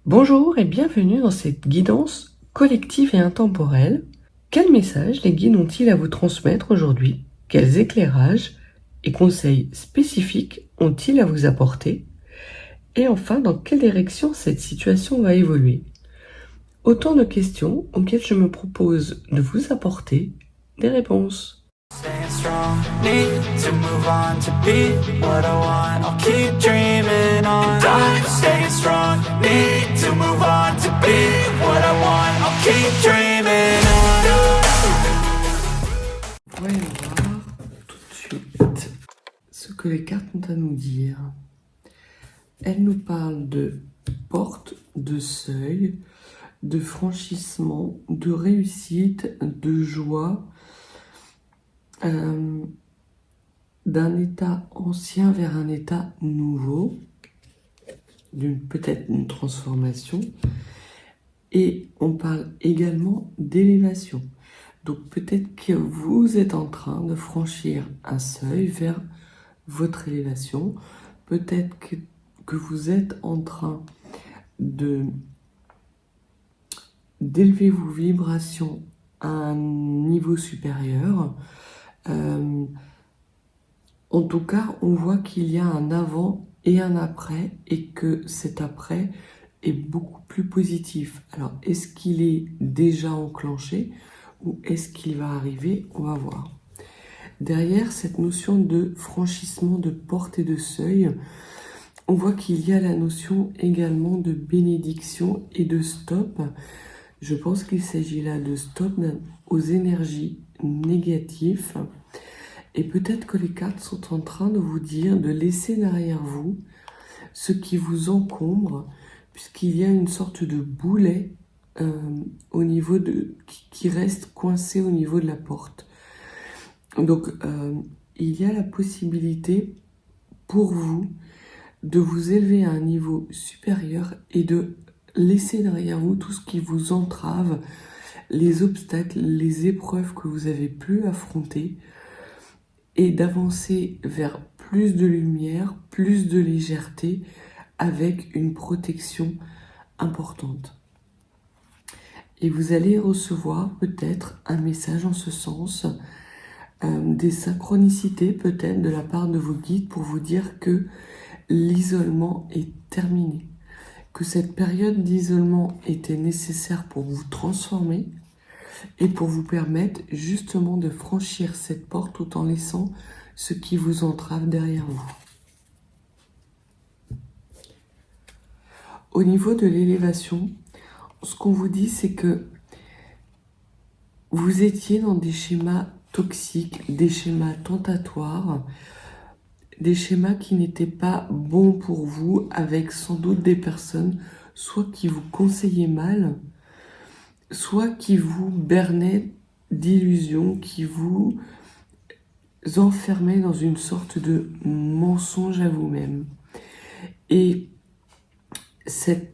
Bonjour et bienvenue dans cette guidance collective et intemporelle. Quel message les guides ont-ils à vous transmettre aujourd'hui? Quels éclairages et conseils spécifiques ont-ils à vous apporter? Et enfin, dans quelle direction cette situation va évoluer? Autant de questions auxquelles je me propose de vous apporter des réponses. Staying strong, need to move on to be what I want. I'll keep dreaming on. And I'm staying strong, need to move on to be what I want. I'll keep dreaming on. Voyons voir tout de suite ce que les cartes ont à nous dire. Elles nous parlent de porte, de seuil, de franchissement, de réussite, de joie, d'un état ancien vers un état nouveau, peut-être une transformation. Et on parle également d'élévation. Donc peut-être que vous êtes en train de franchir un seuil vers votre élévation. Peut-être que vous êtes en train d'élever vos vibrations à un niveau supérieur. En tout cas, on voit qu'il y a un avant et un après, et que cet après est beaucoup plus positif. Alors, est-ce qu'il est déjà enclenché ou est-ce qu'il va arriver? On va voir. Derrière cette notion de franchissement de porte et de seuil, on voit qu'il y a la notion également de bénédiction et de stop. Je pense qu'il s'agit là de stop aux énergies négatives. Et peut-être que les cartes sont en train de vous dire de laisser derrière vous ce qui vous encombre, puisqu'il y a une sorte de boulet au niveau qui reste coincé au niveau de la porte. Donc, il y a la possibilité pour vous de vous élever à un niveau supérieur et de laisser derrière vous tout ce qui vous entrave, les obstacles, les épreuves que vous avez pu affronter, et d'avancer vers plus de lumière, plus de légèreté, avec une protection importante. Et vous allez recevoir peut-être un message en ce sens, des synchronicités peut-être de la part de vos guides pour vous dire que l'isolement est terminé, que cette période d'isolement était nécessaire pour vous transformer et pour vous permettre justement de franchir cette porte tout en laissant ce qui vous entrave derrière vous. Au niveau de l'élévation, ce qu'on vous dit, c'est que vous étiez dans des schémas toxiques, des schémas tentatoires, des schémas qui n'étaient pas bons pour vous, avec sans doute des personnes soit qui vous conseillaient mal, soit qui vous bernaient d'illusions, qui vous enfermaient dans une sorte de mensonge à vous-même. Et ces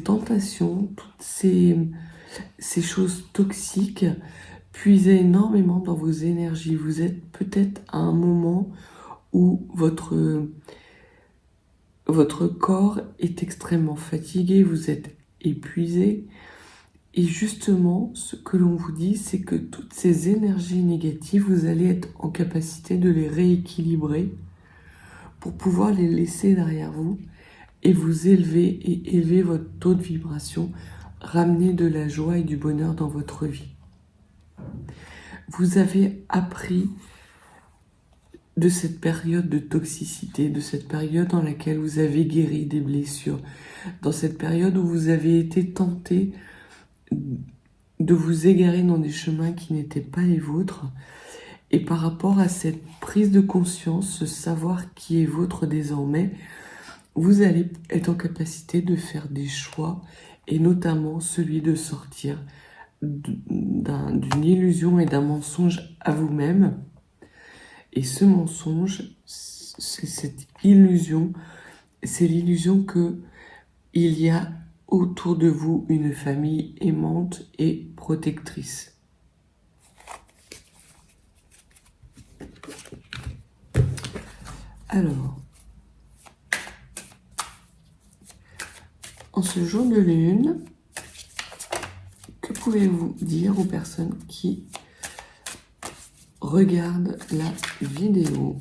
tentations, toutes ces choses toxiques puisaient énormément dans vos énergies. Vous êtes peut-être à un moment où votre corps est extrêmement fatigué, vous êtes épuisé. Et justement, ce que l'on vous dit, c'est que toutes ces énergies négatives, vous allez être en capacité de les rééquilibrer pour pouvoir les laisser derrière vous et vous élever et élever votre taux de vibration, ramener de la joie et du bonheur dans votre vie. Vous avez appris de cette période de toxicité, de cette période dans laquelle vous avez guéri des blessures, dans cette période où vous avez été tenté de vous égarer dans des chemins qui n'étaient pas les vôtres. Et par rapport à cette prise de conscience, ce savoir qui est vôtre désormais, vous allez être en capacité de faire des choix, et notamment celui de sortir d'une illusion et d'un mensonge à vous-même. Et ce mensonge, c'est cette illusion, c'est l'illusion que il y a autour de vous une famille aimante et protectrice. Alors, En ce jour de lune, que pouvez-vous dire aux personnes qui regardent la vidéo?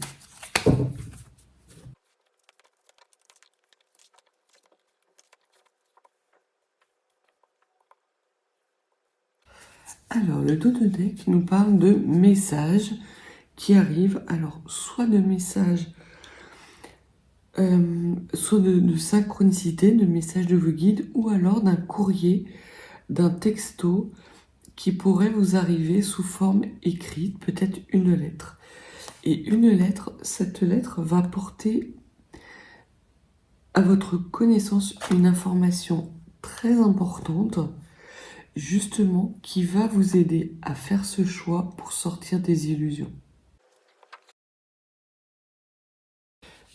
Alors, le dos de deck nous parle de messages qui arrivent. Alors, soit de messages, soit de synchronicité, de messages de vos guides, ou alors d'un courrier, d'un texto qui pourrait vous arriver sous forme écrite, peut-être une lettre. Et une lettre, cette lettre va porter à votre connaissance une information très importante, justement, qui va vous aider à faire ce choix pour sortir des illusions.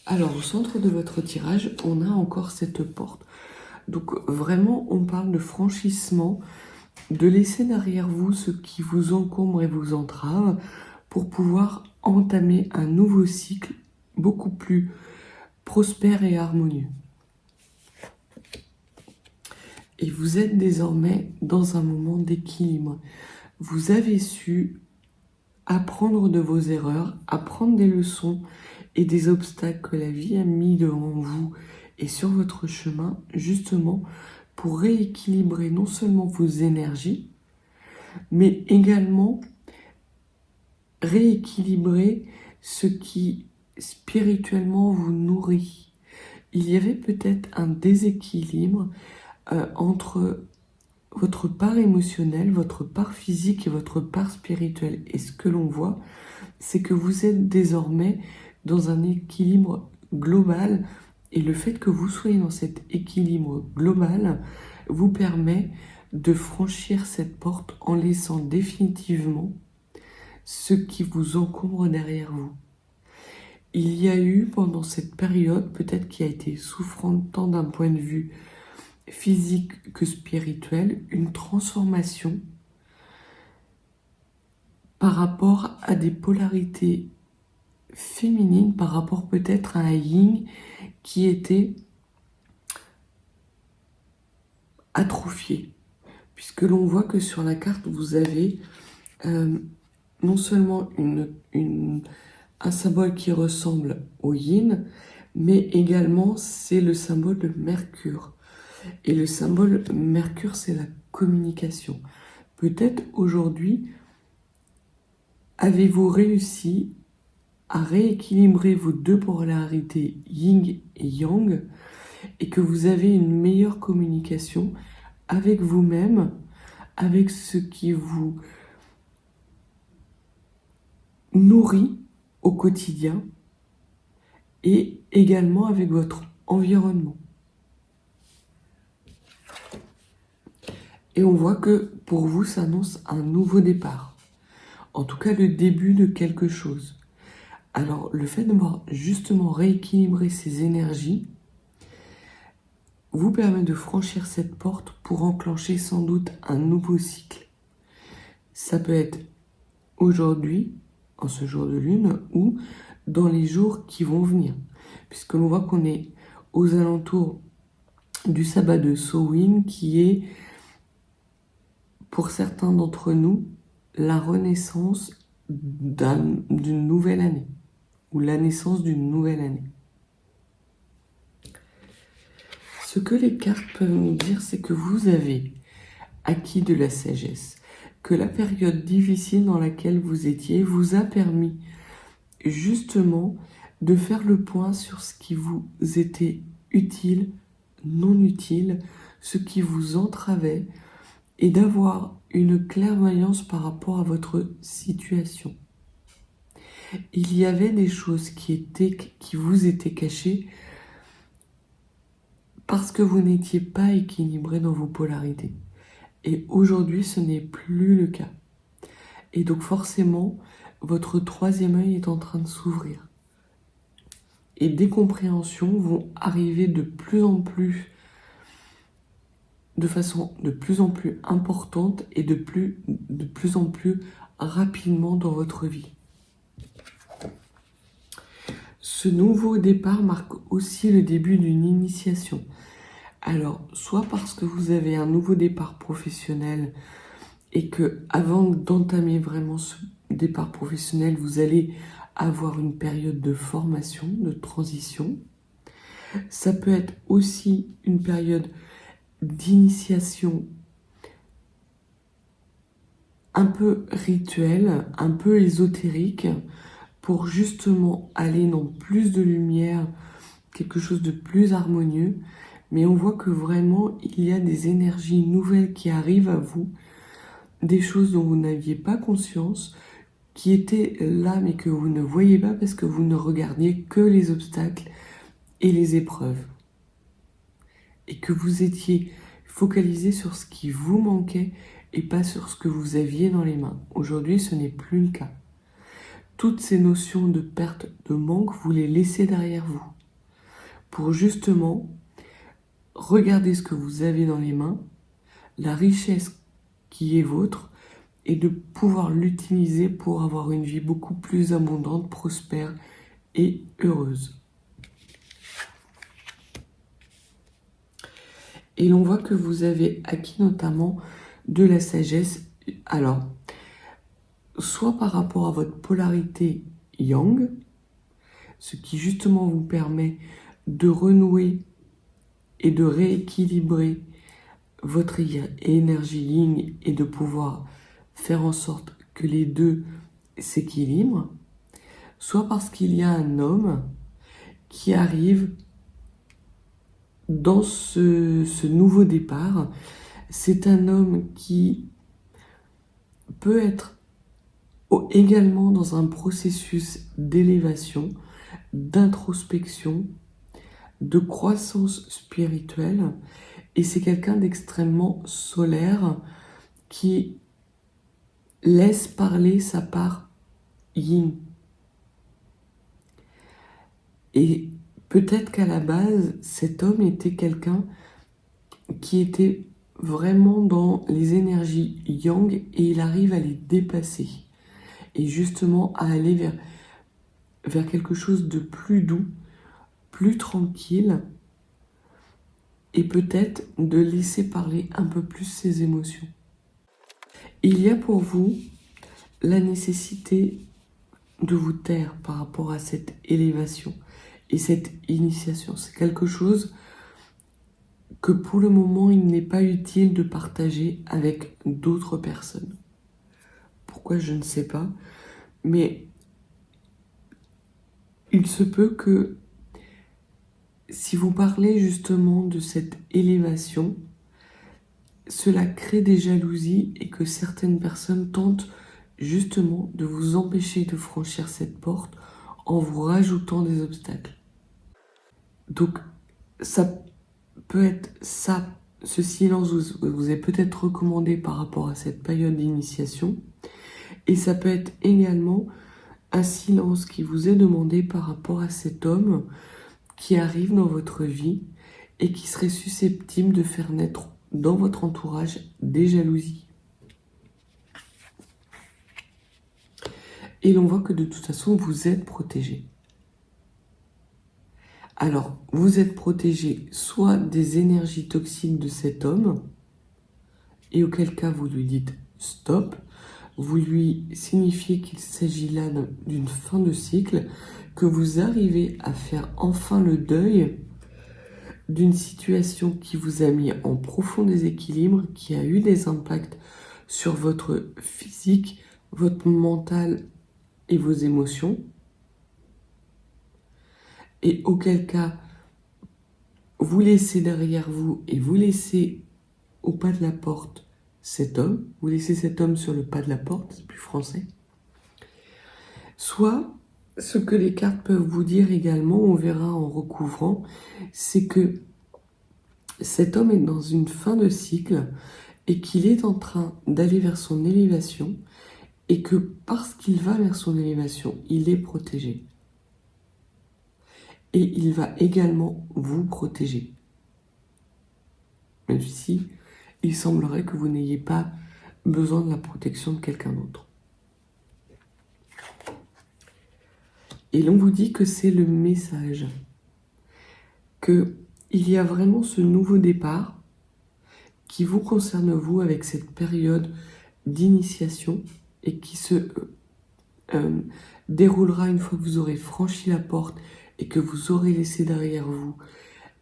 Alors, au centre de votre tirage, on a encore cette porte. Donc, vraiment, on parle de franchissement, de laisser derrière vous ce qui vous encombre et vous entrave pour pouvoir entamer un nouveau cycle beaucoup plus prospère et harmonieux. Et vous êtes désormais dans un moment d'équilibre. Vous avez su apprendre de vos erreurs, apprendre des leçons et des obstacles que la vie a mis devant vous et sur votre chemin, justement pour rééquilibrer non seulement vos énergies, mais également rééquilibrer ce qui spirituellement vous nourrit. Il y avait peut-être un déséquilibre entre votre part émotionnelle, votre part physique et votre part spirituelle. Et ce que l'on voit, c'est que vous êtes désormais dans un équilibre global. Et le fait que vous soyez dans cet équilibre global vous permet de franchir cette porte en laissant définitivement ce qui vous encombre derrière vous. Il y a eu pendant cette période, peut-être qui a été souffrante tant d'un point de vue physique que spirituel, une transformation par rapport à des polarités féminines, par rapport peut-être à un yin qui était atrophié. Puisque l'on voit que sur la carte, vous avez non seulement un symbole qui ressemble au yin, mais également c'est le symbole de Mercure. Et le symbole Mercure, c'est la communication. Peut-être aujourd'hui, avez-vous réussi à rééquilibrer vos deux polarités yin et yang et que vous avez une meilleure communication avec vous-même, avec ce qui vous nourrit au quotidien et également avec votre environnement. Et on voit que pour vous, ça annonce un nouveau départ. En tout cas, le début de quelque chose. Alors, le fait d'avoir justement rééquilibré ces énergies vous permet de franchir cette porte pour enclencher sans doute un nouveau cycle. Ça peut être aujourd'hui, en ce jour de lune, ou dans les jours qui vont venir. Puisque l'on voit qu'on est aux alentours du sabbat de Samhain, qui est, pour certains d'entre nous, la renaissance d'une nouvelle année, ou la naissance d'une nouvelle année. Ce que les cartes peuvent nous dire, c'est que vous avez acquis de la sagesse, que la période difficile dans laquelle vous étiez vous a permis justement de faire le point sur ce qui vous était utile, non utile, ce qui vous entravait, et d'avoir une clairvoyance par rapport à votre situation. Il y avait des choses qui vous étaient cachées parce que vous n'étiez pas équilibré dans vos polarités. Et aujourd'hui, ce n'est plus le cas. Et donc forcément, votre troisième œil est en train de s'ouvrir. Et des compréhensions vont arriver de façon de plus en plus importante et de plus en plus rapidement dans votre vie. Ce nouveau départ marque aussi le début d'une initiation. Alors, soit parce que vous avez un nouveau départ professionnel et que avant d'entamer vraiment ce départ professionnel, vous allez avoir une période de formation, de transition. Ça peut être aussi une période d'initiation un peu rituelle, un peu ésotérique, pour justement aller dans plus de lumière, quelque chose de plus harmonieux. Mais on voit que vraiment, il y a des énergies nouvelles qui arrivent à vous, des choses dont vous n'aviez pas conscience, qui étaient là mais que vous ne voyez pas parce que vous ne regardiez que les obstacles et les épreuves. Et que vous étiez focalisé sur ce qui vous manquait et pas sur ce que vous aviez dans les mains. Aujourd'hui, ce n'est plus le cas. Toutes ces notions de perte, de manque, vous les laissez derrière vous. Pour justement regarder ce que vous avez dans les mains, la richesse qui est vôtre, et de pouvoir l'utiliser pour avoir une vie beaucoup plus abondante, prospère et heureuse. Et l'on voit que vous avez acquis notamment de la sagesse. Alors, soit par rapport à votre polarité yang, ce qui justement vous permet de renouer et de rééquilibrer votre énergie yin et de pouvoir faire en sorte que les deux s'équilibrent, soit parce qu'il y a un homme qui arrive dans ce nouveau départ. C'est un homme qui peut être également dans un processus d'élévation, d'introspection, de croissance spirituelle, et c'est quelqu'un d'extrêmement solaire qui laisse parler sa part yin. Et peut-être qu'à la base, cet homme était quelqu'un qui était vraiment dans les énergies yang et il arrive à les dépasser. Et justement à aller vers quelque chose de plus doux, plus tranquille, et peut-être de laisser parler un peu plus ses émotions. Il y a pour vous la nécessité de vous taire par rapport à cette élévation et cette initiation. C'est quelque chose que pour le moment, il n'est pas utile de partager avec d'autres personnes. Pourquoi, je ne sais pas, mais il se peut que si vous parlez justement de cette élévation, cela crée des jalousies et que certaines personnes tentent justement de vous empêcher de franchir cette porte en vous rajoutant des obstacles. Donc, ça peut être ça, ce silence vous est peut-être recommandé par rapport à cette période d'initiation, et ça peut être également un silence qui vous est demandé par rapport à cet homme qui arrive dans votre vie et qui serait susceptible de faire naître dans votre entourage des jalousies. Et l'on voit que de toute façon, vous êtes protégé. Alors, vous êtes protégé soit des énergies toxiques de cet homme, et auquel cas vous lui dites stop, vous lui signifiez qu'il s'agit là d'une fin de cycle, que vous arrivez à faire enfin le deuil d'une situation qui vous a mis en profond déséquilibre, qui a eu des impacts sur votre physique, votre mental et vos émotions. Et auquel cas, vous laissez derrière vous et vous laissez au pas de la porte cet homme, vous laissez cet homme sur le pas de la porte, c'est plus français. Soit, ce que les cartes peuvent vous dire également, on verra en recouvrant, c'est que cet homme est dans une fin de cycle et qu'il est en train d'aller vers son élévation et que parce qu'il va vers son élévation, il est protégé. Et il va également vous protéger. Même si il semblerait que vous n'ayez pas besoin de la protection de quelqu'un d'autre. Et l'on vous dit que c'est le message, que il y a vraiment ce nouveau départ qui vous concerne vous avec cette période d'initiation et qui se déroulera une fois que vous aurez franchi la porte et que vous aurez laissé derrière vous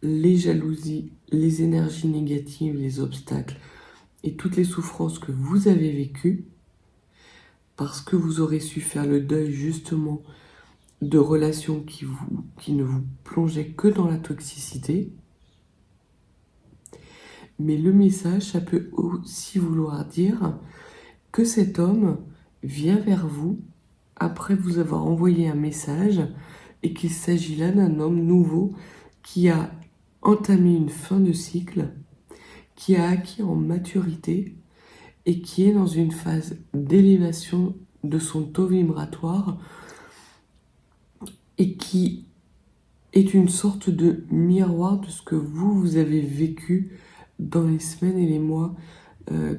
les jalousies, les énergies négatives, les obstacles et toutes les souffrances que vous avez vécues, parce que vous aurez su faire le deuil justement de relations qui ne vous plongeaient que dans la toxicité. Mais le message, ça peut aussi vouloir dire que cet homme vient vers vous après vous avoir envoyé un message et qu'il s'agit là d'un homme nouveau qui a entamé une fin de cycle, qui a acquis en maturité et qui est dans une phase d'élévation de son taux vibratoire et qui est une sorte de miroir de ce que vous avez vécu dans les semaines et les mois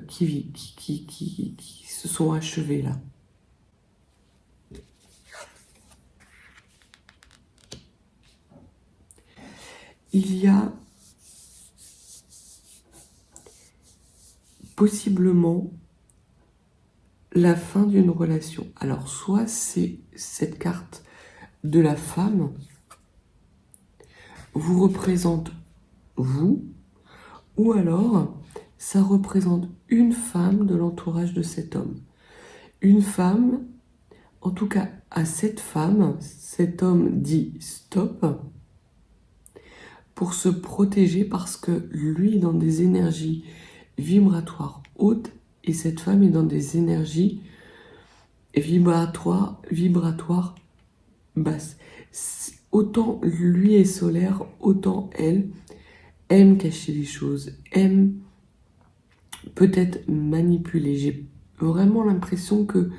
qui se sont achevés là. Il y a possiblement la fin d'une relation. Alors, soit c'est cette carte de la femme vous représente vous, ou alors ça représente une femme de l'entourage de cet homme. Une femme, en tout cas à cette femme, cet homme dit stop pour se protéger parce que lui est dans des énergies vibratoires hautes et cette femme est dans des énergies vibratoires basses. Autant lui est solaire, autant elle aime cacher les choses, aime peut-être manipuler. J'ai vraiment l'impression que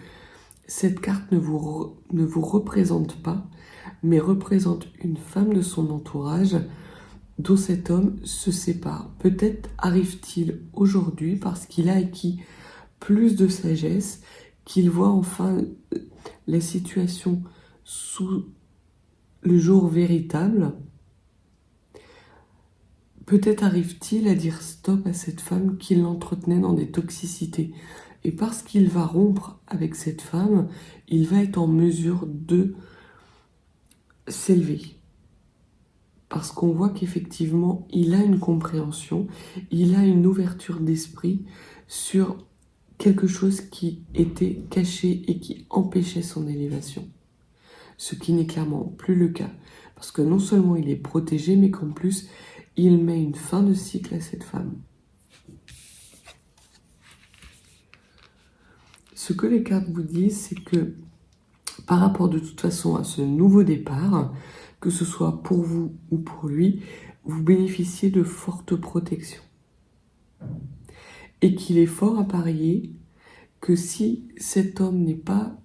cette carte ne vous représente pas, mais représente une femme de son entourage dont cet homme se sépare. Peut-être arrive-t-il aujourd'hui parce qu'il a acquis plus de sagesse, qu'il voit enfin la situation sous le jour véritable. Peut-être arrive-t-il à dire stop à cette femme qui l'entretenait dans des toxicités. Et parce qu'il va rompre avec cette femme, il va être en mesure de s'élever. Parce qu'on voit qu'effectivement, il a une compréhension, il a une ouverture d'esprit sur quelque chose qui était caché et qui empêchait son élévation. Ce qui n'est clairement plus le cas. Parce que non seulement il est protégé, mais qu'en plus, il met une fin de cycle à cette femme. Ce que les cartes vous disent, c'est que par rapport de toute façon à ce nouveau départ, que ce soit pour vous ou pour lui, vous bénéficiez de fortes protections. Et qu'il est fort à parier que si cet homme n'est pas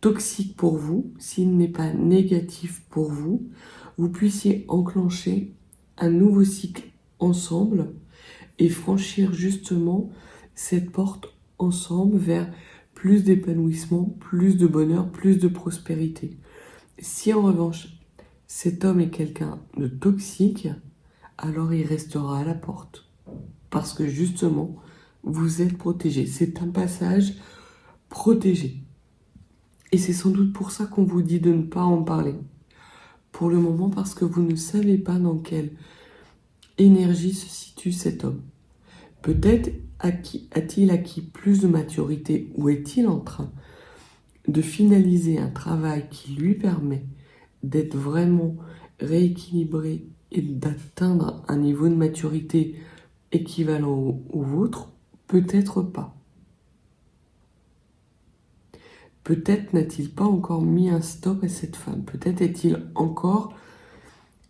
toxique pour vous, s'il n'est pas négatif pour vous, vous puissiez enclencher un nouveau cycle ensemble et franchir justement cette porte ensemble vers plus d'épanouissement, plus de bonheur, plus de prospérité. Si en revanche, cet homme est quelqu'un de toxique, alors il restera à la porte. Parce que justement, vous êtes protégé. C'est un passage protégé. Et c'est sans doute pour ça qu'on vous dit de ne pas en parler. Pour le moment, parce que vous ne savez pas dans quelle énergie se situe cet homme. Peut-être a-t-il acquis plus de maturité ou est-il en train de finaliser un travail qui lui permet d'être vraiment rééquilibré et d'atteindre un niveau de maturité équivalent au vôtre? Peut-être pas. Peut-être n'a-t-il pas encore mis un stop à cette femme. Peut-être est-il encore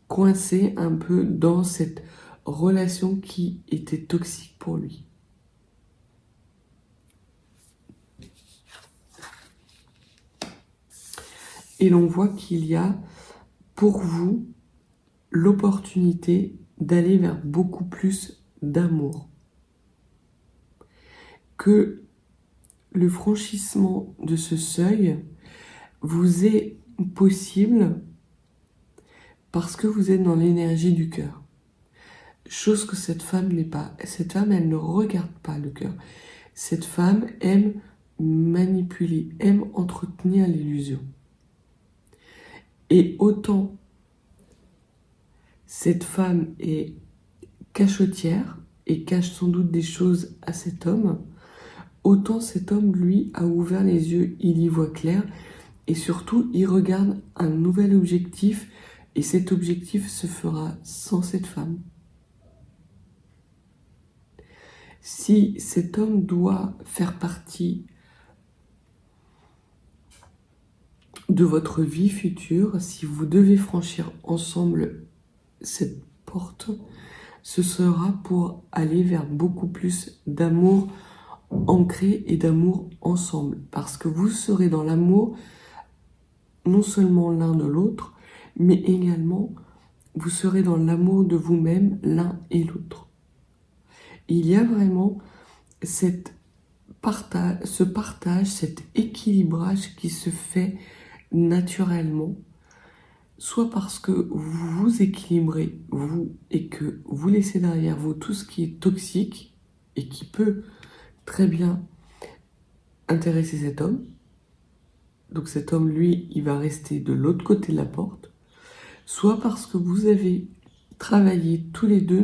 coincé un peu dans cette relation qui était toxique pour lui. Et l'on voit qu'il y a pour vous l'opportunité d'aller vers beaucoup plus d'amour. Que le franchissement de ce seuil vous est possible parce que vous êtes dans l'énergie du cœur. Chose que cette femme n'est pas. Cette femme, elle ne regarde pas le cœur. Cette femme aime manipuler, aime entretenir l'illusion. Et autant cette femme est cachotière et cache sans doute des choses à cet homme, autant cet homme, lui, a ouvert les yeux, il y voit clair, et surtout, il regarde un nouvel objectif, et cet objectif se fera sans cette femme. Si cet homme doit faire partie de votre vie future, si vous devez franchir ensemble cette porte, ce sera pour aller vers beaucoup plus d'amour ancré et d'amour ensemble. Parce que vous serez dans l'amour, non seulement l'un de l'autre, mais également vous serez dans l'amour de vous-même l'un et l'autre. Il y a vraiment ce partage, cet équilibrage qui se fait naturellement, soit parce que vous vous équilibrez, vous, et que vous laissez derrière vous tout ce qui est toxique et qui peut très bien intéresser cet homme. Donc cet homme, lui, il va rester de l'autre côté de la porte, soit parce que vous avez travaillé tous les deux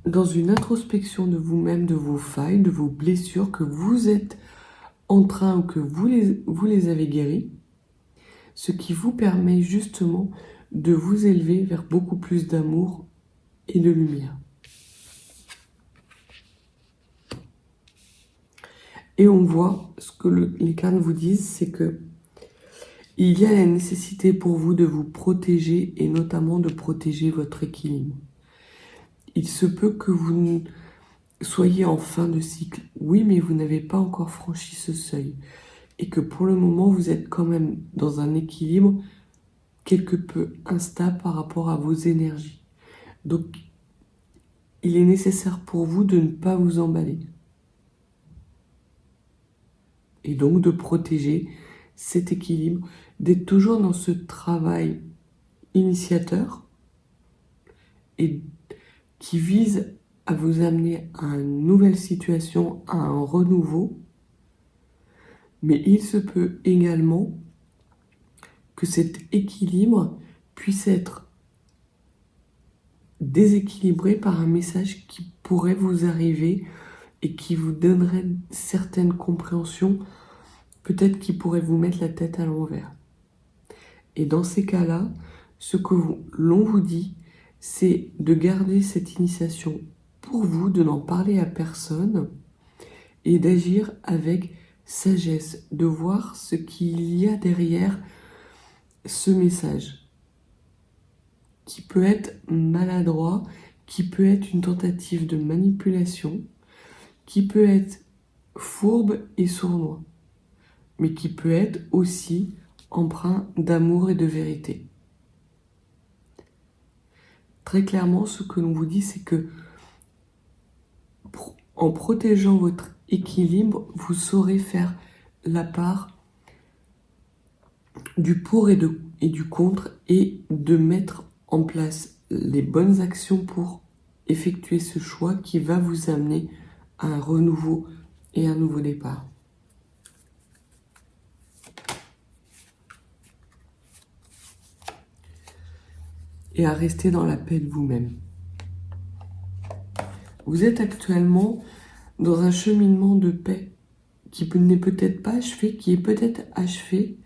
dans une introspection de vous-même, de vos failles, de vos blessures, que vous êtes en train ou que vous les avez guéries, ce qui vous permet justement de vous élever vers beaucoup plus d'amour et de lumière. Et on voit, ce que les cartes vous disent, c'est que il y a la nécessité pour vous de vous protéger et notamment de protéger votre équilibre. Il se peut que vous soyez en fin de cycle, oui, mais vous n'avez pas encore franchi ce seuil. Et que pour le moment, vous êtes quand même dans un équilibre quelque peu instable par rapport à vos énergies. Donc, il est nécessaire pour vous de ne pas vous emballer. Et donc de protéger cet équilibre, d'être toujours dans ce travail initiateur et qui vise à vous amener à une nouvelle situation, à un renouveau. Mais il se peut également que cet équilibre puisse être déséquilibré par un message qui pourrait vous arriver et qui vous donnerait certaines compréhensions, peut-être qui pourrait vous mettre la tête à l'envers. Et dans ces cas-là, ce que l'on vous dit, c'est de garder cette initiation pour vous, de n'en parler à personne et d'agir avec sagesse, de voir ce qu'il y a derrière ce message, qui peut être maladroit, qui peut être une tentative de manipulation, qui peut être fourbe et sournois, mais qui peut être aussi empreint d'amour et de vérité. Très clairement, ce que l'on vous dit, c'est que en protégeant votre équilibre, vous saurez faire la part du pour et du contre et de mettre en place les bonnes actions pour effectuer ce choix qui va vous amener à un renouveau et un nouveau départ. Et à rester dans la paix de vous-même. Vous êtes actuellement dans un cheminement de paix qui n'est peut-être pas achevé, qui est peut-être achevé,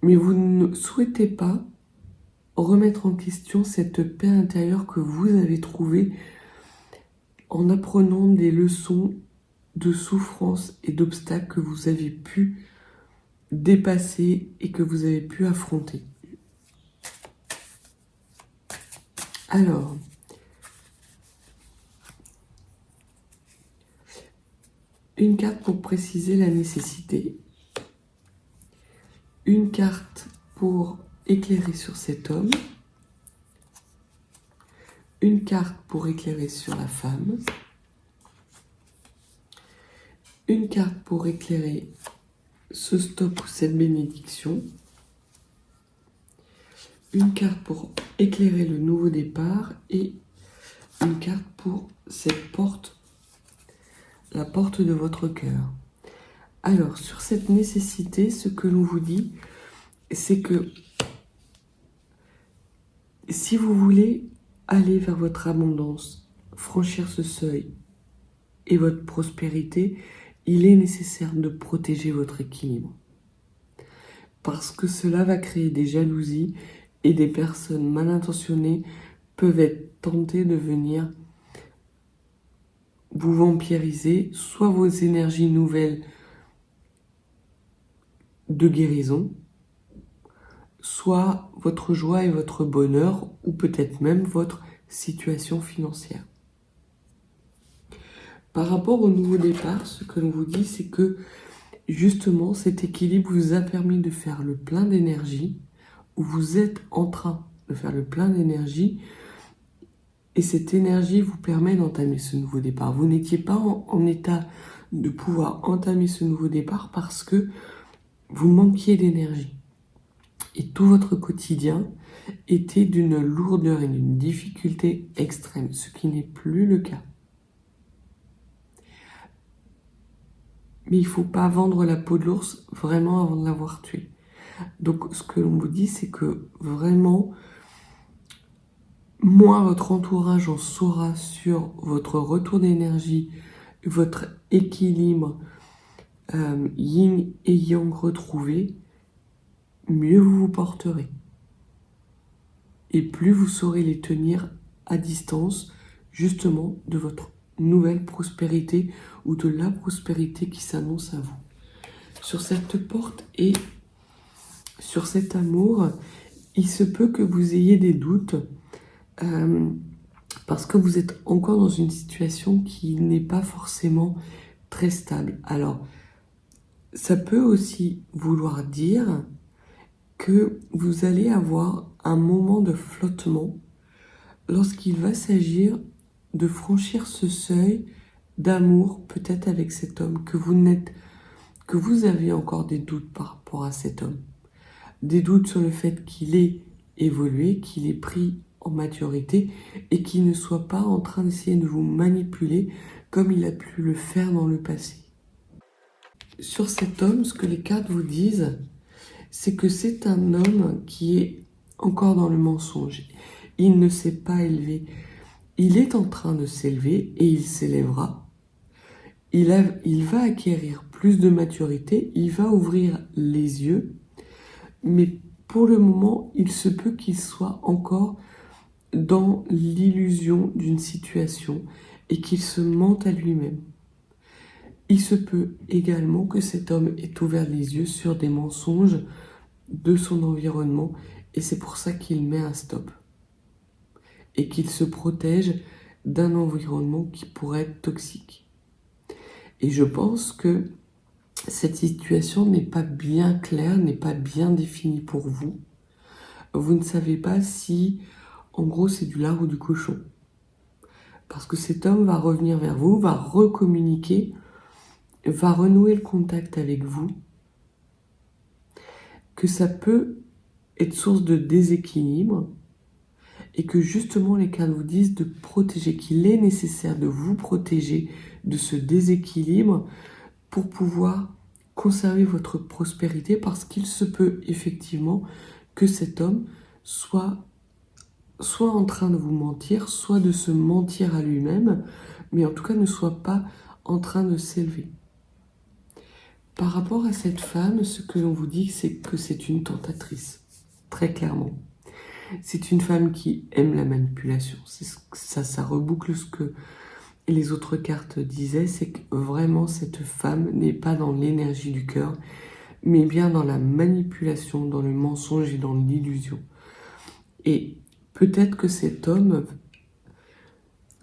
mais vous ne souhaitez pas remettre en question cette paix intérieure que vous avez trouvée en apprenant des leçons de souffrance et d'obstacles que vous avez pu dépasser et que vous avez pu affronter. Alors, une carte pour préciser la nécessité, une carte pour éclairer sur cet homme, une carte pour éclairer sur la femme, une carte pour éclairer ce stop ou cette bénédiction, une carte pour éclairer le nouveau départ et une carte pour cette porte, la porte de votre cœur. Alors, sur cette nécessité, ce que l'on vous dit, c'est que si vous voulez aller vers votre abondance, franchir ce seuil et votre prospérité, il est nécessaire de protéger votre équilibre. Parce que cela va créer des jalousies et des personnes mal intentionnées peuvent être tentées de venir vous vampiriser soit vos énergies nouvelles de guérison, soit votre joie et votre bonheur, ou peut-être même votre situation financière. Par rapport au nouveau départ, ce que l'on vous dit, c'est que justement cet équilibre vous a permis de faire le plein d'énergie, ou vous êtes en train de faire le plein d'énergie, et cette énergie vous permet d'entamer ce nouveau départ. Vous n'étiez pas en état de pouvoir entamer ce nouveau départ parce que vous manquiez d'énergie. Et tout votre quotidien était d'une lourdeur et d'une difficulté extrême, ce qui n'est plus le cas. Mais il ne faut pas vendre la peau de l'ours vraiment avant de l'avoir tué. Donc ce que l'on vous dit, c'est que vraiment, moins votre entourage en saura sur votre retour d'énergie, votre équilibre yin et yang retrouvé, mieux vous vous porterez. Et plus vous saurez les tenir à distance, justement, de votre nouvelle prospérité ou de la prospérité qui s'annonce à vous. Sur cette porte et sur cet amour, il se peut que vous ayez des doutes parce que vous êtes encore dans une situation qui n'est pas forcément très stable. Alors, ça peut aussi vouloir dire que vous allez avoir un moment de flottement lorsqu'il va s'agir de franchir ce seuil d'amour, peut-être avec cet homme, que vous avez encore des doutes par rapport à cet homme. Des doutes sur le fait qu'il ait évolué, qu'il ait pris en maturité et qu'il ne soit pas en train d'essayer de vous manipuler comme il a pu le faire dans le passé. Sur cet homme, ce que les cartes vous disent, c'est que c'est un homme qui est encore dans le mensonge. Il ne s'est pas élevé. Il est en train de s'élever et il s'élèvera. Il va acquérir plus de maturité, il va ouvrir les yeux, mais pour le moment, il se peut qu'il soit encore dans l'illusion d'une situation et qu'il se mente à lui-même. Il se peut également que cet homme ait ouvert les yeux sur des mensonges de son environnement et c'est pour ça qu'il met un stop et qu'il se protège d'un environnement qui pourrait être toxique. Et je pense que cette situation n'est pas bien claire, n'est pas bien définie pour vous. Vous ne savez pas si, en gros, c'est du lard ou du cochon. Parce que cet homme va revenir vers vous, va recommuniquer, va renouer le contact avec vous, que ça peut être source de déséquilibre et que justement les cartes vous disent de protéger, qu'il est nécessaire de vous protéger de ce déséquilibre pour pouvoir conserver votre prospérité parce qu'il se peut effectivement que cet homme soit en train de vous mentir, soit de se mentir à lui-même, mais en tout cas ne soit pas en train de s'élever. Par rapport à cette femme, ce que l'on vous dit, c'est que c'est une tentatrice, très clairement. C'est une femme qui aime la manipulation. Ça reboucle ce que les autres cartes disaient, c'est que vraiment cette femme n'est pas dans l'énergie du cœur, mais bien dans la manipulation, dans le mensonge et dans l'illusion. Et peut-être que cet homme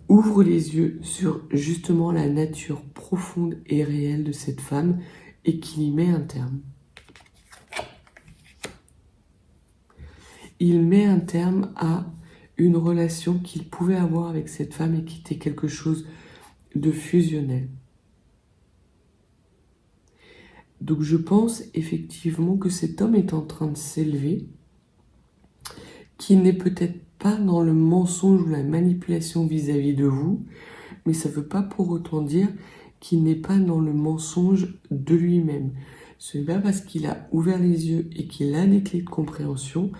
ouvre les yeux sur justement la nature profonde et réelle de cette femme et qu'il y met un terme. Il met un terme à une relation qu'il pouvait avoir avec cette femme et qui était quelque chose de fusionnel. Donc je pense effectivement que cet homme est en train de s'élever, qu'il n'est peut-être pas dans le mensonge ou la manipulation vis-à-vis de vous, mais ça ne veut pas pour autant dire qu'il n'est pas dans le mensonge de lui-même. Ce n'est pas parce qu'il a ouvert les yeux et qu'il a des clés de compréhension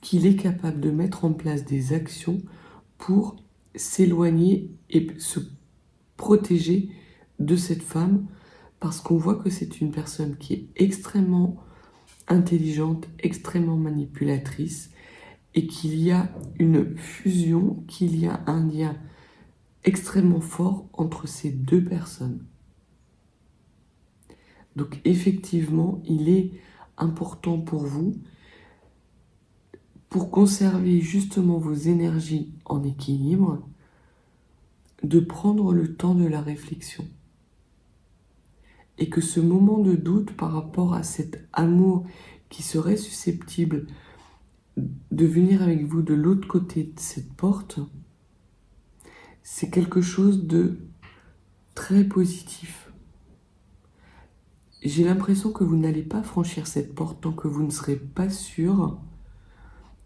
qu'il est capable de mettre en place des actions pour s'éloigner et se protéger de cette femme, parce qu'on voit que c'est une personne qui est extrêmement intelligente, extrêmement manipulatrice, et qu'il y a une fusion, qu'il y a un lien extrêmement fort entre ces deux personnes. Donc effectivement, il est important pour vous, pour conserver justement vos énergies en équilibre, de prendre le temps de la réflexion. Et que ce moment de doute par rapport à cet amour qui serait susceptible de venir avec vous de l'autre côté de cette porte, c'est quelque chose de très positif. J'ai l'impression que vous n'allez pas franchir cette porte tant que vous ne serez pas sûr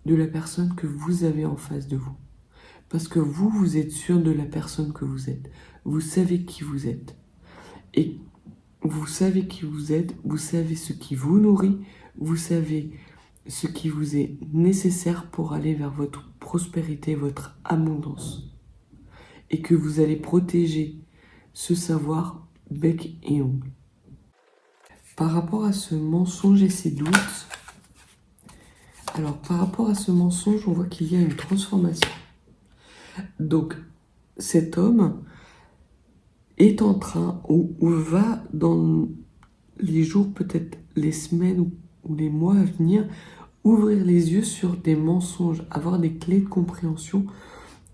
de la personne que vous avez en face de vous. Parce que vous êtes sûr de la personne que vous êtes. Vous savez qui vous êtes. Et vous savez qui vous êtes, vous savez ce qui vous nourrit, vous savez ce qui vous est nécessaire pour aller vers votre prospérité, votre abondance. Et que vous allez protéger ce savoir bec et ongle. Par rapport à ce mensonge et ses doutes, alors par rapport à ce mensonge, on voit qu'il y a une transformation. Donc cet homme est en train, ou va dans les jours, peut-être les semaines ou les mois à venir, ouvrir les yeux sur des mensonges, avoir des clés de compréhension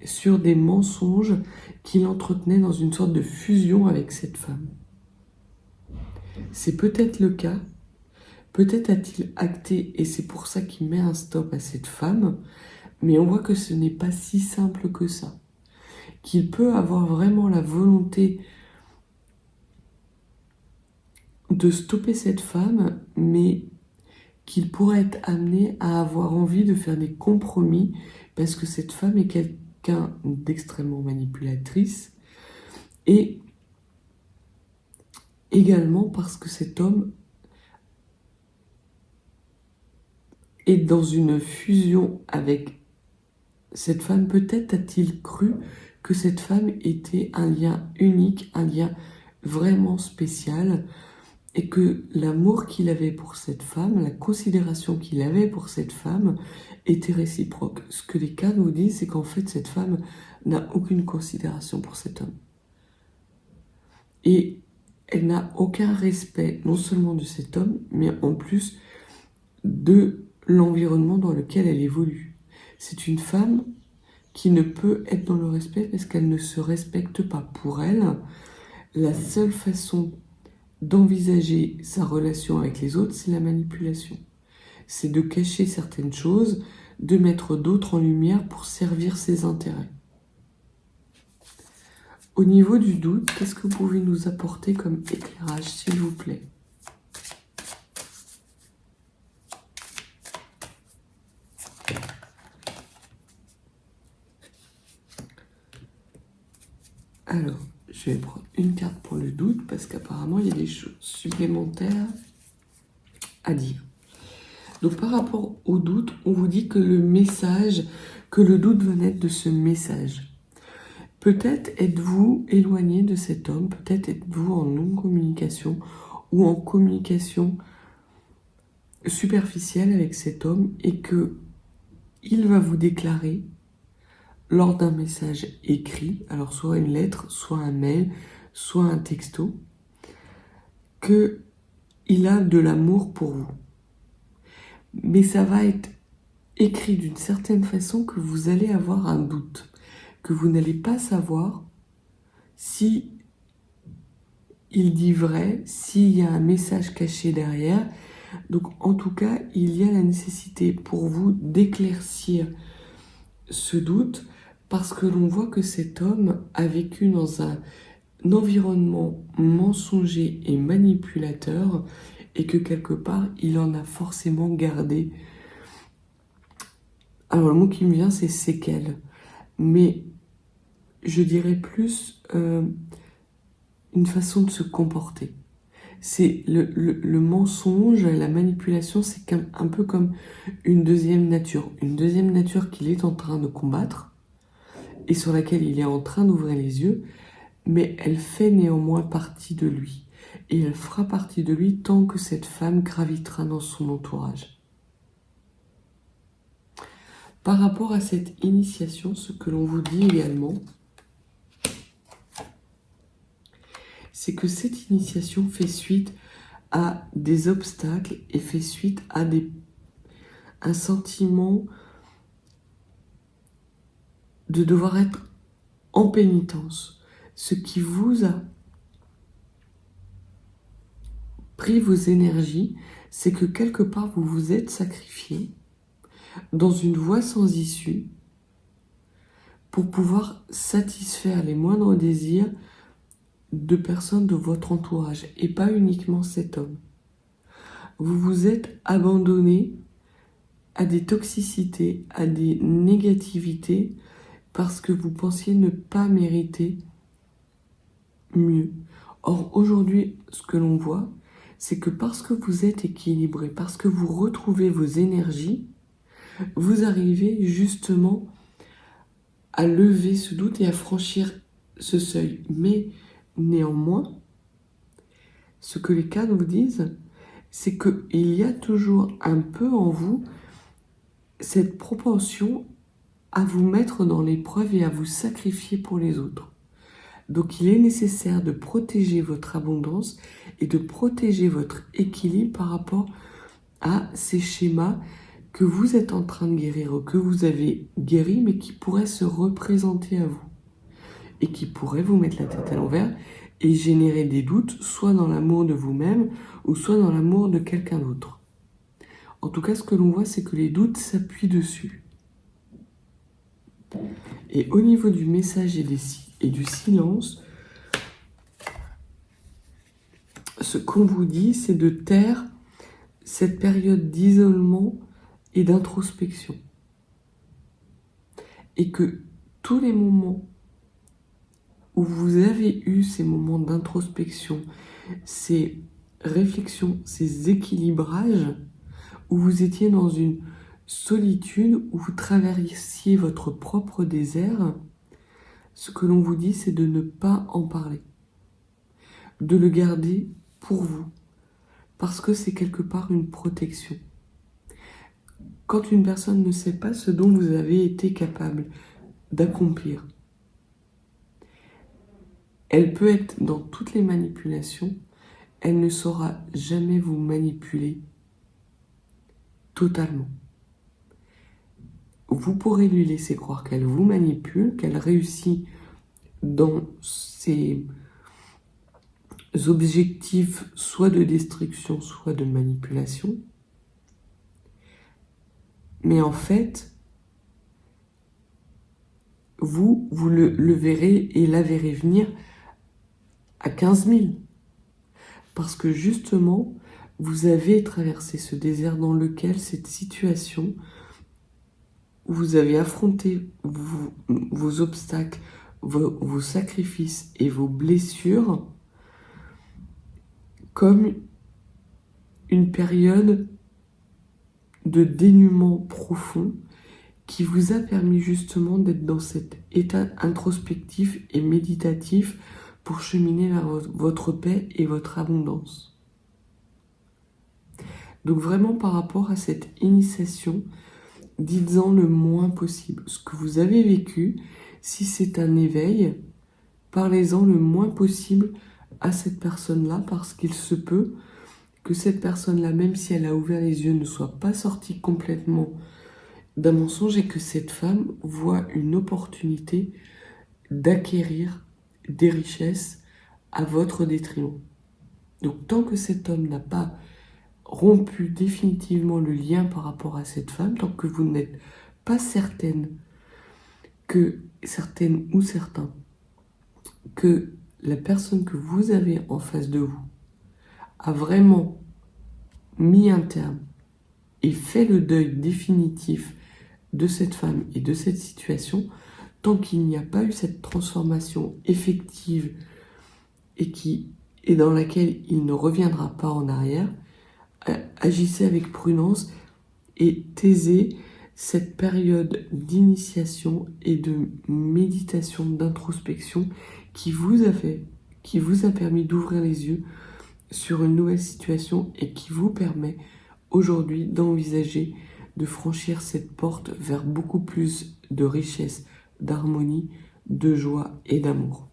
sur des mensonges qu'il entretenait dans une sorte de fusion avec cette femme. C'est peut-être le cas, peut-être a-t-il acté et c'est pour ça qu'il met un stop à cette femme, mais on voit que ce n'est pas si simple que ça. Qu'il peut avoir vraiment la volonté de stopper cette femme, mais qu'il pourrait être amené à avoir envie de faire des compromis parce que cette femme est quelqu'un d'extrêmement manipulatrice et également parce que cet homme est dans une fusion avec cette femme. Peut-être a-t-il cru que cette femme était un lien unique, un lien vraiment spécial, et que l'amour qu'il avait pour cette femme, la considération qu'il avait pour cette femme était réciproque. Ce que les cartes nous disent, c'est qu'en fait, cette femme n'a aucune considération pour cet homme. Et elle n'a aucun respect, non seulement de cet homme, mais en plus de l'environnement dans lequel elle évolue. C'est une femme qui ne peut être dans le respect parce qu'elle ne se respecte pas. Pour elle, la seule façon d'envisager sa relation avec les autres, c'est la manipulation. C'est de cacher certaines choses, de mettre d'autres en lumière pour servir ses intérêts. Au niveau du doute, qu'est-ce que vous pouvez nous apporter comme éclairage, s'il vous plaît ? Alors, je vais prendre une carte pour le doute, parce qu'apparemment, il y a des choses supplémentaires à dire. Donc, par rapport au doute, on vous dit que le doute va naître de ce message. Peut-être êtes-vous éloigné de cet homme, peut-être êtes-vous en non-communication ou en communication superficielle avec cet homme et que il va vous déclarer lors d'un message écrit, alors soit une lettre, soit un mail, soit un texto, qu'il a de l'amour pour vous. Mais ça va être écrit d'une certaine façon que vous allez avoir un doute, que vous n'allez pas savoir si il dit vrai, s'il y a un message caché derrière. Donc en tout cas, il y a la nécessité pour vous d'éclaircir ce doute, parce que l'on voit que cet homme a vécu dans un environnement mensonger et manipulateur et que quelque part, il en a forcément gardé Alors le mot qui me vient, c'est séquelles. Mais je dirais plus une façon de se comporter. C'est le mensonge, la manipulation, c'est un peu comme une deuxième nature. Une deuxième nature qu'il est en train de combattre et sur laquelle il est en train d'ouvrir les yeux, mais elle fait néanmoins partie de lui. Et elle fera partie de lui tant que cette femme gravitera dans son entourage. Par rapport à cette initiation, ce que l'on vous dit également, c'est que cette initiation fait suite à des obstacles et fait suite à un sentiment de devoir être en pénitence. Ce qui vous a pris vos énergies, c'est que quelque part vous vous êtes sacrifié dans une voie sans issue pour pouvoir satisfaire les moindres désirs de personnes de votre entourage et pas uniquement cet homme. Vous vous êtes abandonné à des toxicités, à des négativités parce que vous pensiez ne pas mériter mieux. Or, aujourd'hui, ce que l'on voit, c'est que parce que vous êtes équilibré, parce que vous retrouvez vos énergies, vous arrivez justement à lever ce doute et à franchir ce seuil. Mais néanmoins, ce que les cadres vous disent, c'est qu'il y a toujours un peu en vous cette propension à vous mettre dans l'épreuve et à vous sacrifier pour les autres. Donc il est nécessaire de protéger votre abondance et de protéger votre équilibre par rapport à ces schémas que vous êtes en train de guérir ou que vous avez guéri mais qui pourraient se représenter à vous et qui pourraient vous mettre la tête à l'envers et générer des doutes soit dans l'amour de vous-même ou soit dans l'amour de quelqu'un d'autre. En tout cas, ce que l'on voit, c'est que les doutes s'appuient dessus. Et au niveau du message et du silence, ce qu'on vous dit, c'est de taire cette période d'isolement et d'introspection. Et que tous les moments où vous avez eu ces moments d'introspection, ces réflexions, ces équilibrages, où vous étiez dans une solitude, où vous traversiez votre propre désert, ce que l'on vous dit, c'est de ne pas en parler, de le garder pour vous, parce que c'est quelque part une protection. Quand une personne ne sait pas ce dont vous avez été capable d'accomplir, elle peut être dans toutes les manipulations, elle ne saura jamais vous manipuler totalement. Vous pourrez lui laisser croire qu'elle vous manipule, qu'elle réussit dans ses objectifs soit de destruction, soit de manipulation. Mais en fait, vous le verrez et la verrez venir à 15 000. Parce que justement, vous avez traversé ce désert dans lequel cette situation, où vous avez affronté vos obstacles, vos sacrifices et vos blessures comme une période de dénuement profond qui vous a permis justement d'être dans cet état introspectif et méditatif pour cheminer vers votre paix et votre abondance. Donc vraiment par rapport à cette initiation, dites-en le moins possible. Ce que vous avez vécu, si c'est un éveil, parlez-en le moins possible à cette personne-là parce qu'il se peut que cette personne-là, même si elle a ouvert les yeux, ne soit pas sortie complètement d'un mensonge et que cette femme voit une opportunité d'acquérir des richesses à votre détriment. Donc tant que cet homme n'a pas rompu définitivement le lien par rapport à cette femme, tant que vous n'êtes pas certaine ou certain que la personne que vous avez en face de vous a vraiment mis un terme et fait le deuil définitif de cette femme et de cette situation, tant qu'il n'y a pas eu cette transformation effective et dans laquelle il ne reviendra pas en arrière, agissez avec prudence et taisez cette période d'initiation et de méditation, d'introspection qui vous a permis d'ouvrir les yeux sur une nouvelle situation et qui vous permet aujourd'hui d'envisager de franchir cette porte vers beaucoup plus de richesse, d'harmonie, de joie et d'amour.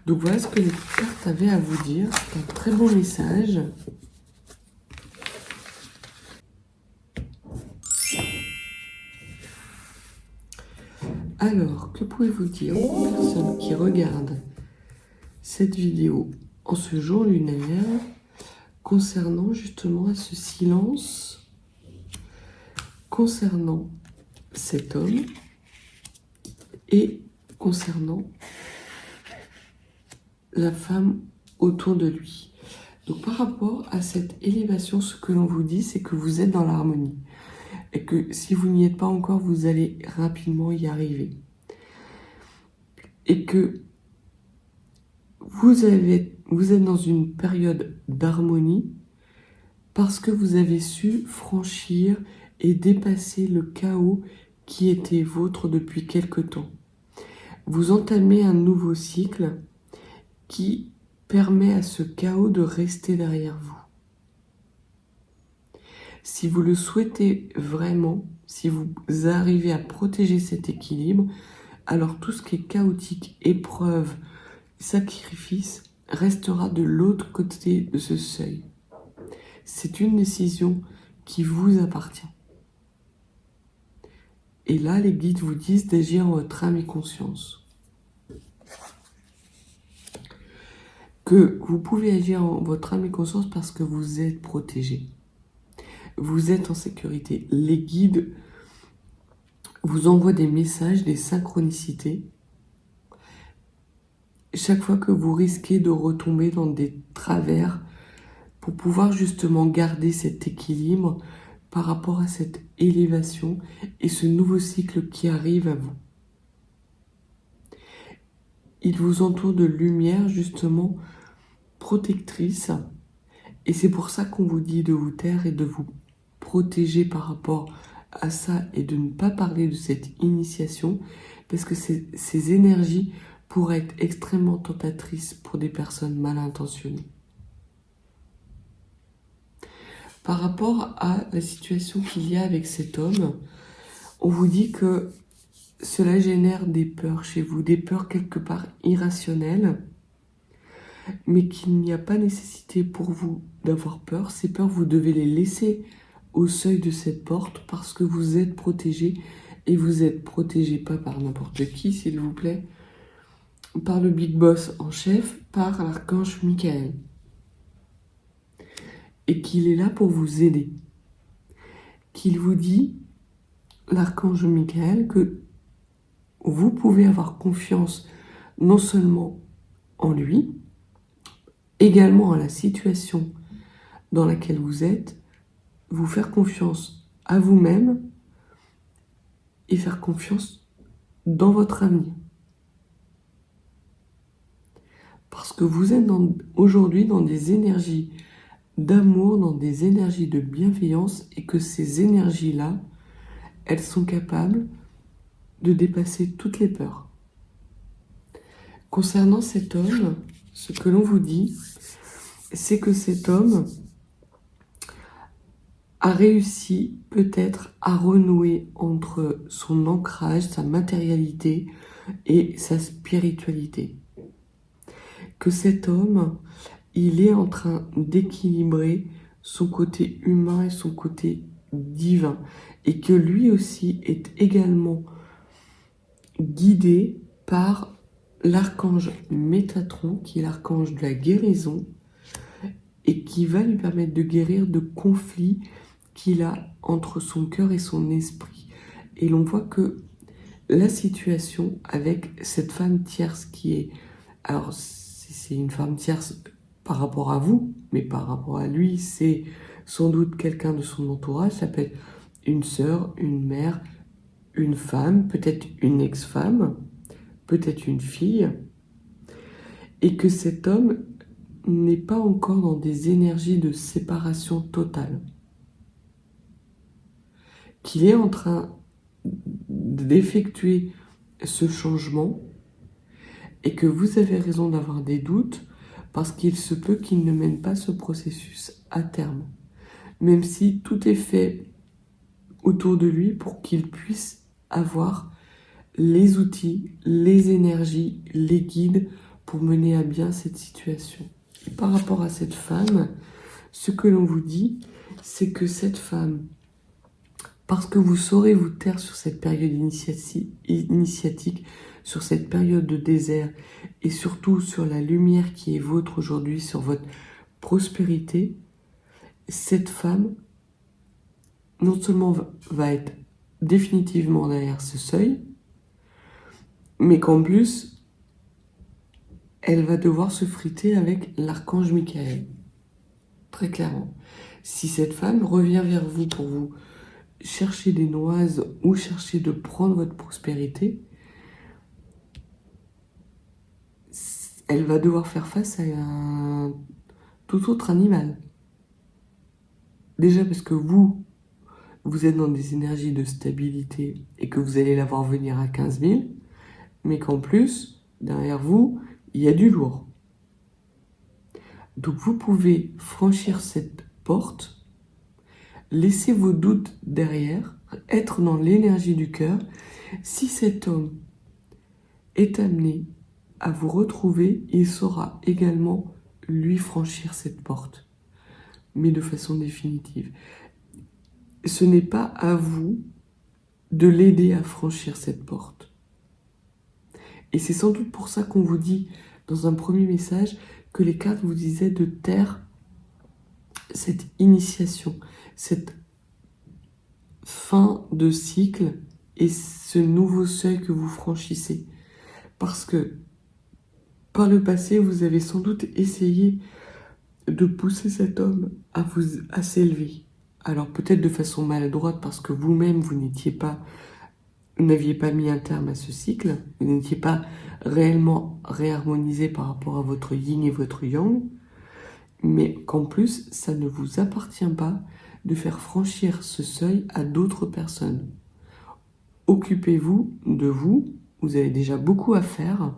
Donc voilà ce que les cartes avaient à vous dire. C'est un très beau message. Alors, que pouvez-vous dire aux personnes qui regardent cette vidéo en ce jour lunaire concernant justement ce silence, concernant cet homme et concernant la femme autour de lui. Donc par rapport à cette élévation, ce que l'on vous dit, c'est que vous êtes dans l'harmonie. Et que si vous n'y êtes pas encore, vous allez rapidement y arriver. Et que vous êtes dans une période d'harmonie parce que vous avez su franchir et dépasser le chaos qui était vôtre depuis quelque temps. Vous entamez un nouveau cycle qui permet à ce chaos de rester derrière vous. Si vous le souhaitez vraiment, si vous arrivez à protéger cet équilibre, alors tout ce qui est chaotique, épreuve, sacrifice, restera de l'autre côté de ce seuil. C'est une décision qui vous appartient. Et là, les guides vous disent d'agir en votre âme et conscience. Que vous pouvez agir en votre âme et conscience parce que vous êtes protégé. Vous êtes en sécurité. Les guides vous envoient des messages, des synchronicités. Chaque fois que vous risquez de retomber dans des travers pour pouvoir justement garder cet équilibre par rapport à cette élévation et ce nouveau cycle qui arrive à vous. Il vous entoure de lumière justement protectrice et c'est pour ça qu'on vous dit de vous taire et de vous protéger par rapport à ça et de ne pas parler de cette initiation parce que ces énergies pourraient être extrêmement tentatrices pour des personnes mal intentionnées. Par rapport à la situation qu'il y a avec cet homme, on vous dit que cela génère des peurs chez vous, des peurs quelque part irrationnelles, mais qu'il n'y a pas nécessité pour vous d'avoir peur. Ces peurs, vous devez les laisser au seuil de cette porte parce que vous êtes protégé et vous êtes protégé pas par n'importe qui, s'il vous plaît, par le Big Boss en chef, par l'archange Michael. Et qu'il est là pour vous aider. Qu'il vous dit, l'archange Michael, que vous pouvez avoir confiance non seulement en lui, également à la situation dans laquelle vous êtes, vous faire confiance à vous-même et faire confiance dans votre avenir. Parce que vous êtes aujourd'hui dans des énergies d'amour, dans des énergies de bienveillance et que ces énergies-là, elles sont capables de dépasser toutes les peurs. Concernant cet homme, ce que l'on vous dit, c'est que cet homme a réussi peut-être à renouer entre son ancrage, sa matérialité et sa spiritualité. Que cet homme, il est en train d'équilibrer son côté humain et son côté divin. Et que lui aussi est également guidé par l'archange Métatron, qui est l'archange de la guérison, et qui va lui permettre de guérir de conflits qu'il a entre son cœur et son esprit. Et l'on voit que la situation avec cette femme tierce qui est... Alors, c'est une femme tierce par rapport à vous, mais par rapport à lui, c'est sans doute quelqu'un de son entourage, ça peut être une sœur, une mère, une femme, peut-être une ex-femme, peut-être une fille, et que cet homme n'est pas encore dans des énergies de séparation totale, qu'il est en train d'effectuer ce changement et que vous avez raison d'avoir des doutes parce qu'il se peut qu'il ne mène pas ce processus à terme, même si tout est fait autour de lui pour qu'il puisse avoir les outils, les énergies, les guides pour mener à bien cette situation. Et par rapport à cette femme, ce que l'on vous dit, c'est que cette femme, parce que vous saurez vous taire sur cette période initiatique, sur cette période de désert et surtout sur la lumière qui est vôtre aujourd'hui, sur votre prospérité, cette femme non seulement va être définitivement derrière ce seuil, mais qu'en plus, elle va devoir se friter avec l'archange Michael. Très clairement. Si cette femme revient vers vous pour vous chercher des noises ou chercher de prendre votre prospérité, elle va devoir faire face à un tout autre animal. Déjà parce que vous êtes dans des énergies de stabilité et que vous allez la voir venir à 15 000, mais qu'en plus, derrière vous, il y a du lourd. Donc vous pouvez franchir cette porte, laisser vos doutes derrière, être dans l'énergie du cœur. Si cet homme est amené à vous retrouver, il saura également lui franchir cette porte, mais de façon définitive. Ce n'est pas à vous de l'aider à franchir cette porte. Et c'est sans doute pour ça qu'on vous dit dans un premier message que les cartes vous disaient de taire cette initiation, cette fin de cycle et ce nouveau seuil que vous franchissez. Parce que par le passé, vous avez sans doute essayé de pousser cet homme à s'élever. Alors peut-être de façon maladroite parce que vous-même, vous n'aviez pas mis un terme à ce cycle, vous n'étiez pas réellement réharmonisé par rapport à votre yin et votre yang, mais qu'en plus, ça ne vous appartient pas de faire franchir ce seuil à d'autres personnes. Occupez-vous de vous, vous avez déjà beaucoup à faire,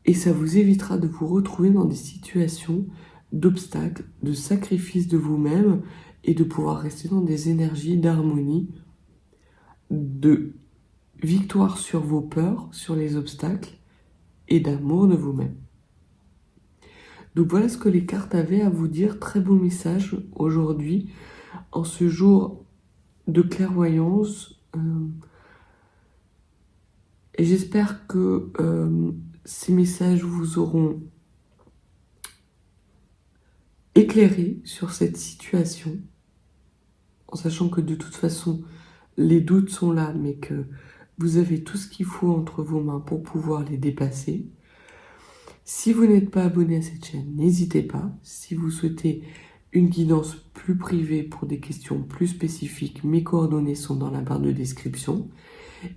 et ça vous évitera de vous retrouver dans des situations d'obstacles, de sacrifice de vous-même, et de pouvoir rester dans des énergies d'harmonie, de victoire sur vos peurs, sur les obstacles, et d'amour de vous-même. Donc voilà ce que les cartes avaient à vous dire. Très beau message aujourd'hui, en ce jour de clairvoyance. Et j'espère que ces messages vous auront éclairé sur cette situation, en sachant que de toute façon, les doutes sont là, mais que vous avez tout ce qu'il faut entre vos mains pour pouvoir les dépasser. Si vous n'êtes pas abonné à cette chaîne, n'hésitez pas. Si vous souhaitez une guidance plus privée pour des questions plus spécifiques, mes coordonnées sont dans la barre de description.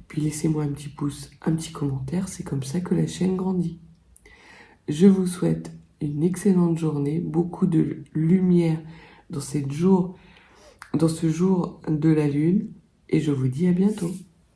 Puis laissez-moi un petit pouce, un petit commentaire, c'est comme ça que la chaîne grandit. Je vous souhaite une excellente journée, beaucoup de lumière dans ce jour de la lune, et je vous dis à bientôt.